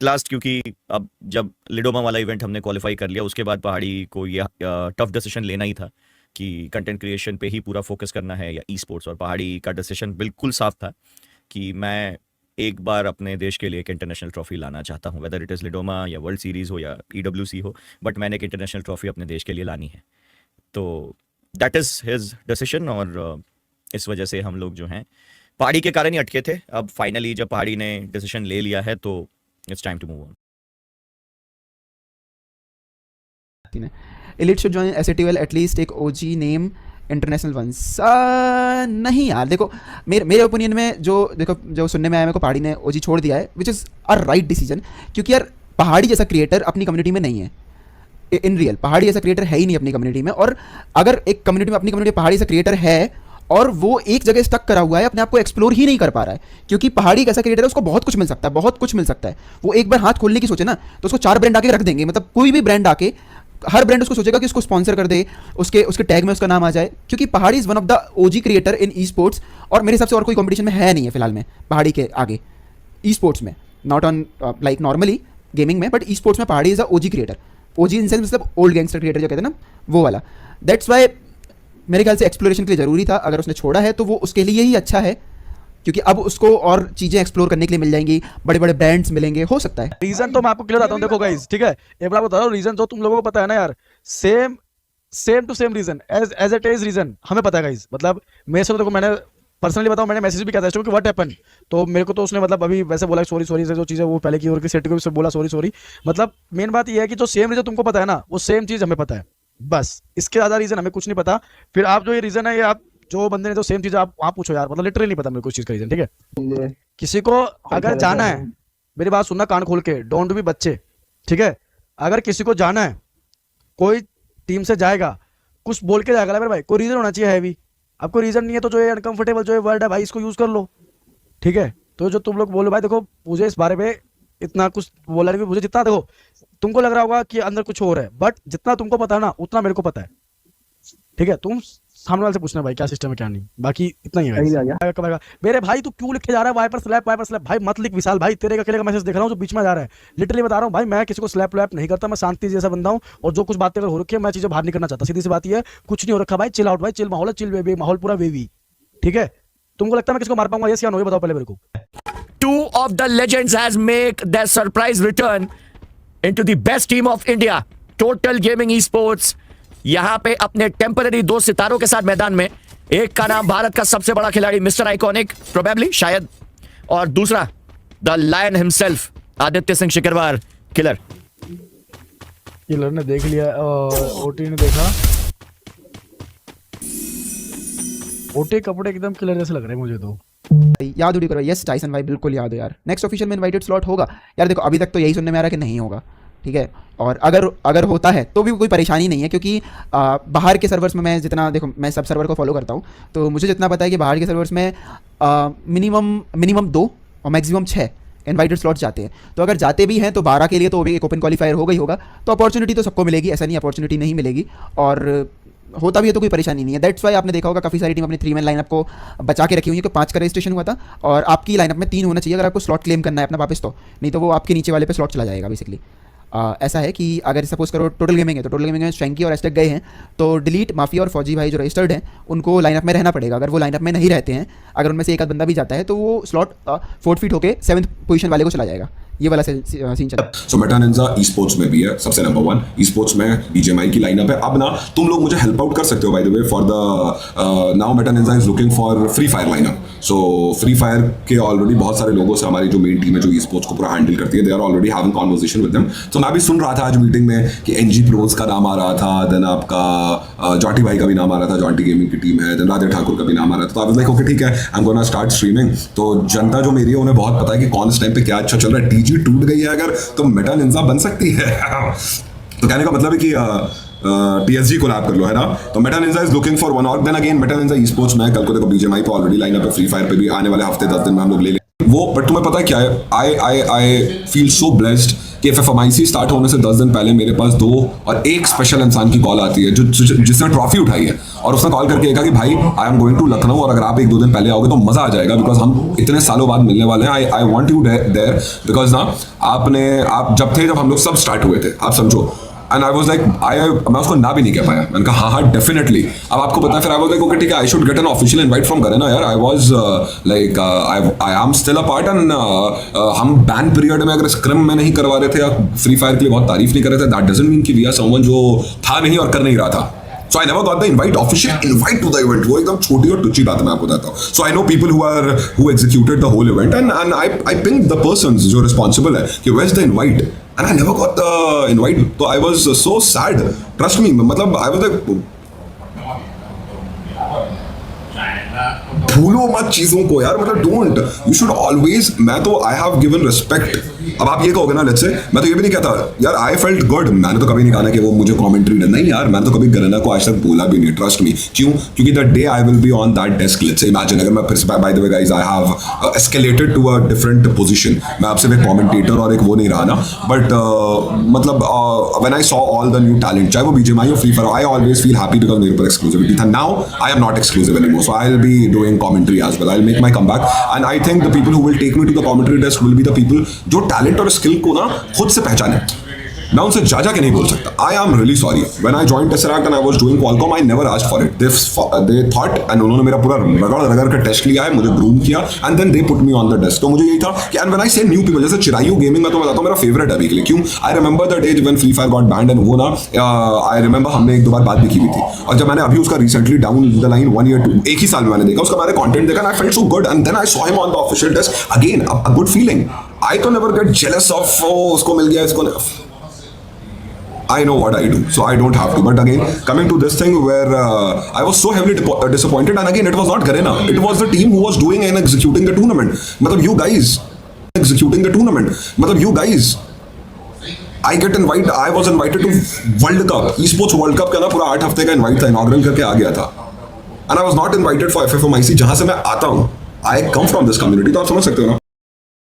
Last, क्योंकि अब जब लिडोमा वाला इवेंट हमने क्वालिफाई कर लिया, उसके बाद पहाड़ी को ये टफ डिसीजन लेना ही था कि कंटेंट क्रिएशन पे ही पूरा फोकस करना है या ई स्पोर्ट्स। और पहाड़ी का डिसीजन बिल्कुल साफ था कि मैं एक बार अपने देश के लिए एक इंटरनेशनल ट्रॉफी लाना चाहता हूँ, वेदर इट इज़ लिडोमा या वर्ल्ड सीरीज़ हो या ईडब्ल्यूसी हो, बट मैंने एक इंटरनेशनल ट्रॉफी अपने देश के लिए लानी है। तो दैट इज़ हिज डिसीजन। और इस वजह से हम लोग जो हैं पहाड़ी के कारण ही अटके थे। अब फाइनली जब पहाड़ी ने डिसीजन ले लिया है तो it's time to move on. Elite should join SATL at least एक OG name इंटरनेशनल वंस। नहीं यार, देखो मेरे ओपिनियन में जो सुनने में आया, मेरे को पहाड़ी ने OG छोड़ दिया है, which is a right decision. क्योंकि यार पहाड़ी जैसा क्रिएटर अपनी कम्युनिटी में नहीं है। इन रियल पहाड़ी जैसा क्रिएटर है ही नहीं अपनी कम्युनिटी में। और अगर एक कम्युनिटी में, अपनी कम्युनिटी में पहाड़ी जैसा क्रिएटर है और वो एक जगह स्टक करा हुआ है, अपने आप को एक्सप्लोर ही नहीं कर पा रहा है, क्योंकि पहाड़ी एक ऐसा क्रिएटर है, उसको बहुत कुछ मिल सकता है, बहुत कुछ मिल सकता है। वो एक बार हाथ खोलने की सोचे ना, तो उसको 4 ब्रांड आके रख देंगे। मतलब कोई भी ब्रांड आके, हर ब्रांड उसको सोचेगा कि उसको स्पॉन्सर कर दे, उसके टैग में उसका नाम आ जाए, क्योंकि पहाड़ी is one of the OG creator in e sports. और मेरे हिसाब से और कोई कॉम्पिटिशन में है नहीं है फिलहाल में पहाड़ी के आगे ई स्पोर्ट्स में, not on like normally gaming में, बट ई स्पोर्ट्स में पहाड़ी is a OG creator. OG in sense मतलब ओल्ड गैंगस्टर क्रिएटर जो कहते हैं ना, वो वाला। दैट्स वाई मेरे ख्याल से एक्सप्लोरेशन के लिए ज़रूरी था। अगर उसने छोड़ा है तो वो उसके लिए ही अच्छा है, क्योंकि अब उसको और चीज़ें एक्सप्लोर करने के लिए मिल जाएंगी, बड़े बड़े ब्रांड्स मिलेंगे, हो सकता है। रीजन तो मैं आपको क्लियर बताता हूँ, देखो गाइस, ठीक है, एक बार बता रहा हूँ रीजन जो तुम लोगों को पता है ना यार, same to same reason as it is reason हमें पता है गाइस। मतलब मेरे से तो देखो, मैंने पर्सनली बताऊं, मैंने मैसेज भी किया था कि व्हाट हैपन, तो मेरे को तो उसने मतलब अभी वैसे बोला सॉरी सॉरी से जो चीज़ है वो पहले की, और की सेट को भी बोला सॉरी सॉरी। मतलब मेन बात ये है कि जो सेम रीजन तुमको पता है ना, वो सेम चीज़ हमें पता है, बस इसके ज़्यादा रीजन हमें कुछ नहीं पता। फिर आप जो ये रीजन है, ये आप जो बंदे ने जो सेम चीज़ आप वहाँ पूछो यार, मतलब लिटरली नहीं पता मेरे को इस चीज़ का रीजन, ठीक है। किसी को अगर जाना है, मेरी बात सुनना कान खोल के, डोंट बी बच्चे, ठीक है। अगर किसी को जाना है, कोई टीम से जाएगा, कुछ बोल के जाएगा मेरे भाई, कोई रीजन होना चाहिए हैवी। आपको रीजन नहीं है तो जो ये अनकंफर्टेबल जो ये वर्ड है भाई, इसको यूज कर लो, ठीक है। तो जो तुम लोग बोलो भाई, देखो मुझे इस बारे में इतना कुछ बोला नहीं, मुझे जितना देखो तुमको लग रहा होगा कि अंदर कुछ और है, बट जितना तुमको पता है ना, उतना मेरे को पता है, ठीक है। तुम सामने वाले से पूछना भाई क्या सिस्टम है क्या नहीं, बाकी इतना ही है। मेरे भाई तू क्यों लिखे जा रहा है वाइपर स्लैप भाई, मत लिख विशाल भाई, तेरे अकेले का मैसेज देख रहा हूँ जो बीच में जा रहा है। लिटरली बता रहा हूँ भाई, मैं किसी को स्लैप व्लैप नहीं करता, मैं शांति जैसा बंदा हूँ, और जो कुछ बातें अगर हो रखी है मैं चीजें बाहर नहीं करना चाहता, सीधी सी बात ये है। कुछ नहीं हो रखा भाई, चिल आउट भाई, चिल माहौल है, चिल बेबी माहौल पूरा बेबी, ठीक है। तुमको लगता है मैं किसको मार पाऊंगा, ये बताओ पहले मेरे को। Two of the legends has make their surprise return into the best team of India, Total Gaming Esports। यहां पे अपने टेम्पररी 2 सितारों के साथ मैदान में, एक का नाम भारत का सबसे बड़ा खिलाड़ी मिस्टर आइकॉनिक प्रोबेबली शायद, और दूसरा the lion himself Aditya Singh Shikarwar killer. Killer ने देख लिया, ओटी ने देखा, ओटी कपड़े एकदम किलर जैसे लग रहे हैं मुझे तो। याद उड़ी करो, यस टाइसन भाई बिल्कुल याद हो यार। नेक्स्ट ऑफिशियल में इनवाइटेड स्लॉट होगा यार। देखो अभी तक तो यही सुनने में आ रहा है कि नहीं होगा, ठीक है। और अगर होता है तो भी कोई परेशानी नहीं है, क्योंकि बाहर के सर्वर्स में मैं जितना, देखो मैं सब सर्वर को फॉलो करता हूँ, तो मुझे जितना पता है कि बाहर के सर्वर्स में मिनिमम 2 और मैक्सिमम 6 इनवाइटेड स्लॉट्स जाते हैं। तो अगर जाते भी हैं तो 12 के लिए तो भी एक ओपन क्वालिफायर हो गई होगा, तो अपॉर्चुनिटी तो सबको मिलेगी, ऐसा नहीं अपॉर्चुनिटी नहीं मिलेगी। और होता भी है तो कोई परेशानी नहीं है। दैट्स वाई आपने देखा होगा काफ़ी सारी टीम अपनी 3 मैन लाइनअप को बचा के रखी हुई है, कि 5 का रजिस्ट्रेशन हुआ था, और आपकी लाइनअप में 3 होना चाहिए अगर आपको स्लॉट क्लेम करना है अपना वापस, तो नहीं तो वो आपके नीचे वाले पे स्लॉट चला जाएगा बेसिकली। ऐसा है कि अगर सपोज करो टोटल गेमिंग है, तो टोटल गेमिंग में शैंकी और एस्टेक गए हैं, तो डिलीट, माफिया और फौजी भाई जो रजिस्टर्ड हैं उनको लाइनअप में रहना पड़ेगा। अगर वो लाइनअप में नहीं रहते हैं, अगर उनमें से एक आध बंदा भी जाता है, तो वो स्लॉट फोर्टफीट होकर 7th पोजीशन वाले को चला जाएगा। ये वाला सीन चला। सो मेटा निंजा ई स्पोर्ट्स में भी है सबसे नंबर 1। ई स्पोर्ट्स में BGMI की लाइनअप है। अब ना तुम लोग मुझे हेल्प आउट कर सकते हो bye the way, for the now Meta Ninja is looking for free fire lineup. So free fire के ऑलरेडी बहुत सारे लोगों से हमारी जो मेन टीम है जो ई स्पोर्ट्स को पूरा हैंडल करती है, they are already having conversation with them. तो मैं भी सुन रहा था आज मीटिंग में कि NG प्रोन्स का नाम आ रहा था, देन आपका जॉटी भाई का भी नाम आ रहा था, जॉटी गेमिंग की टीम है, देन राधे ठाकुर का भी नाम आ रहा था। तो आई वाज लाइक ओके ठीक है, I am gonna start streaming. तो जनता जो मेरी है उन्हें बहुत पता है कि कौन इस टाइम पे क्या अच्छा चल रहा है। TG टूट गई है अगर, तो मेटा निंजा बन सकती है। तो कहने का मतलब है कि TSG कोलैब कर लो, है ना। तो Meta Ninja is looking for one और then again Meta Ninja esports में कल को देखो BGMI पे ऑलरेडी लाइनअप है, फ्री फायर पे भी आने वाले हफ्ते 10 दिन में हम लोग ले लें वो। बट तुम्हें पता है क्या है, आई फील सो ब्लेस्ड कि FFMIC स्टार्ट होने से 10 दिन पहले मेरे पास 2 और 1 स्पेशल इंसान की कॉल आती है जिसने ट्रॉफी उठाई है, और उसने कॉल करके कहा कि भाई I am going to Lucknow, और अगर आप 1-2 दिन पहले आओगे तो मजा आ जाएगा, बिकॉज हम इतने सालों बाद मिलने वाले हैं। I want you there, because ना आप जब हम लोग सब स्टार्ट हुए थे, आप समझो, एंड आई वाज लाइक मैं उसको ना भी नहीं कह पाया। मैंने कहा हाँ डेफिनेटली। अब आपको पता है, फिर आई वाज लाइक ओके ठीक है, I should get an official invite from Garena यार। I was like I am still a part, and हम बैन पीरियड में अगर स्क्रम में नहीं करवा रहे थे या फ्री फायर के लिए बहुत तारीफ नहीं कर रहे थे, दैट डजंट मीन कि वी आर समवन जो था नहीं और कर नहीं रहा था। So I never got the official invite to the event. वो एकदम छोटी और टुच्ची बात है, मैं आपको बताता हूँ। So I know people who executed the whole event, and I pinged the persons जो responsible है कि where's the invite, and I never got the invite. So I was so sad. Trust me, मतलब I was like, भूलो मत चीजों को यार, मतलब डोंट, यू शुड ऑलवेज। मैं तो आई हैव गिवन रिस्पेक्ट। अब आप ये कहोगे ना, लेट्स से मैं तो ये भी नहीं कहता यार आई फेल्ट गुड, मैंने तो कभी नहीं कहा कि वो मुझे कमेंट्री नहीं यार, मैंने तो कभी गरेना को आज तक बोला भी नहीं, ट्रस्ट मी। क्यों? क्योंकि the day I will be on that desk, let's say imagine अगर मैं फिर से, by the way guys, I have escalated to a different position, मैं आपसे एक कमेंटेटर और एक वो नहीं रहा ना, बट मतलब when I saw all the new talent, चाहे वो बीजीएमआई और free fire, I always feel happy because मेरे पर एक्सक्लूसिविटी था। Now I am not exclusive anymore, so I will be doing commentary as well. I'll make my comeback, and I think the people who will take me to the commentary desk will be the people जो talent और skill को ना खुद से पहचाने। मैं उनसे जा के नहीं बोल सकता। I am really sorry. When I joined Tesseract and I was doing Qualcomm, I never asked for it. They thought, and उन्होंने मेरा पूरा रगड़ कर टेस्ट लिया है, मुझे ग्रूम किया, and then they put me on the desk. तो मुझे यही था कि and when I say new people, जैसे चिरायू गेमिंग, मैं तो बताता हूँ मेरा फेवरेट है अभी के लिए। क्यों? I remember the day when Free Fire got banned, and वो ना I remember हमने 1-2 बार बात भी की हुई थी, और जब मैंने अभी उसका recently down the line 1 year 2 एक ही साल में मैंने देखा उसका, मैंने कंटेंट देखा, and I felt so good, and then I saw him on the official desk again, a good feeling. I तो never get jealous of उसको मिल गया, इसको I know what I do, so I don't have to. But again, coming to this thing where I was so heavily disappointed, and again, it was not Garena. It was the team who was doing and executing the tournament. मतलब you guys executing the tournament. मतलब you guys. I was invited to World Cup, esports World Cup का ना पूरा 8 हफ्ते का invite था, inaugural करके आ गया था. And I was not invited for FFMIC जहाँ से मैं आता हूँ. I come from this community, तो आप समझ सकते हो ना.